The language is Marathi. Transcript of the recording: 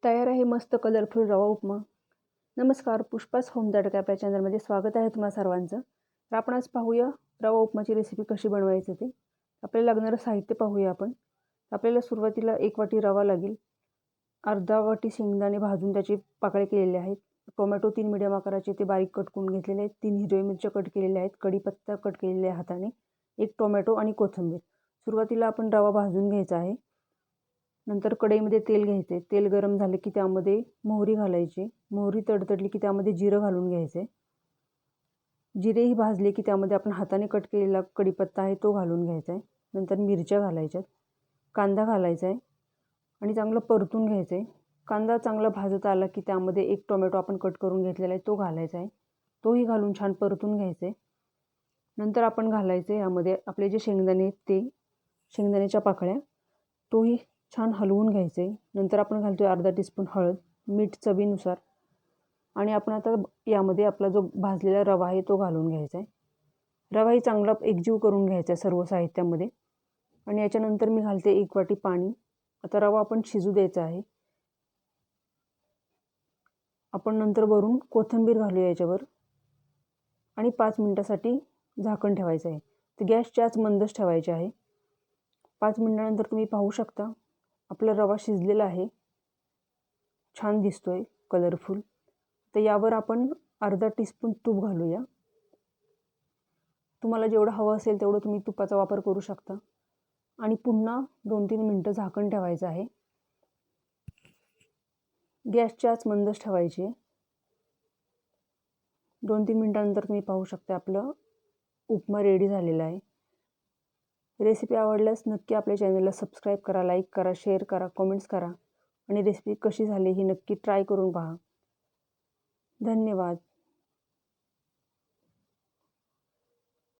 तयार आहे मस्त कलरफुल रवा उपमा। नमस्कार, पुष्पास होम तडका आपल्या चॅनलमध्ये स्वागत आहे तुम्हा सर्वांचं। तर आपण आज पाहूया रवा उपमाची रेसिपी कशी बनवायची ते। आपल्याला लागणारं साहित्य पाहूया आपण। आपल्याला सुरुवातीला 1 वाटी रवा लागेल, अर्धा वाटी शेंगदाणे भाजून त्याचे पाकळे केलेले आहेत, टोमॅटो 3 मीडियम आकाराचे ते बारीक कट करून घेतलेले आहेत, 3 हिरव्या मिरच्या कट केलेल्या आहेत, कढीपत्ता कट केलेला आहे हाताने, 1 टोमॅटो आणि कोथिंबीर। सुरुवातीला आपण रवा भाजून घ्यायचा आहे। नंतर कढईमध्ये तेल घ्यायचे, तेल गरम झाले की त्यामध्ये मोहरी घालायची, मोहरी तडतडली की त्यामध्ये जिरं घालून घ्यायचे, जिरेही भाजले की त्यामध्ये आपण हाताने कट केलेला कढीपत्ता आहे तो घालून घ्यायचा आहे, नंतर मिरच्या घालायच्यात, कांदा घालायचा आहे आणि चांगलं परतून घ्यायचं आहे। कांदा चांगला भाजत आला की त्यामध्ये 1 टोमॅटो आपण कट करून घेतलेला आहे तो घालायचा आहे, तोही घालून छान परतून घ्यायचं आहे। नंतर आपण घालायचे यामध्ये आपले जे शेंगदाणे आहेत ते शेंगदाण्याच्या पाकळ्या, तोही छान हलवून घ्यायचे। नंतर आपण घालतोय अर्धा टीस्पून हळद, मीठ चवीनुसार आणि आपण आता यामध्ये आपला जो भाजलेला रवा आहे तो घालून घ्यायचा आहे। रवाही चांगला एकजीव करून घ्यायचा आहे सर्व साहित्यामध्ये आणि याच्यानंतर मी घालते 1 वाटी पाणी। आता रवा आपण शिजू द्यायचा आहे। आपण नंतर वरून कोथिंबीर घालूया याच्यावर आणि 5 मिनिटासाठी झाकण ठेवायचं आहे। तर गॅसची आच मंदच ठेवायची आहे। 5 मिनिटानंतर तुम्ही पाहू शकता आपला रवा शिजलेला आहे, छान दिसतोय कलरफुल। तर यावर आपण अर्धा टीस्पून तूप घालूया। तुम्हाला जेवढं हवं असेल तेवढं तुम्ही तुपाचा वापर करू शकता आणि पुन्हा 2-3 मिनिटं झाकण ठेवायचं आहे। गॅसची आच मंदच ठेवायची आहे। 2-3 मिनिटानंतर तुम्ही पाहू शकता आपलं उपमा रेडी झालेला आहे। रेसिपी आवडल्यास नक्की आपल्या चॅनलला सबस्क्राईब करा, लाईक करा, शेअर करा, कमेंट्स करा आणि रेसिपी कशी झाली ही नक्की ट्राय करून पहा। धन्यवाद।